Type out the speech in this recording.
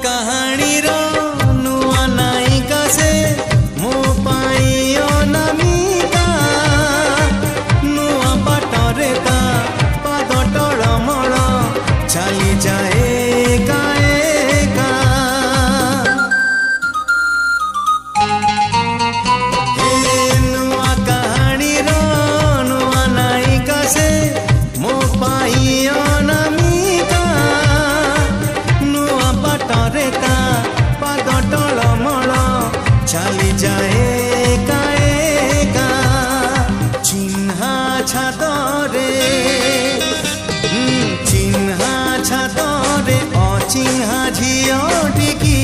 कहानी रो नुआ नायिका से मो पाई अनामिका नुआ बाटरे ता पाद टळमळ चली जाए एका एका नुआ कहानी रो नुआ नायिका से मो पाई अनामिका नुआ बाटरे ता पाद टळमळ चली जाए एका एका चिन्हा छादरे चिन्हा छादरे अचिन्हा झियो टिकी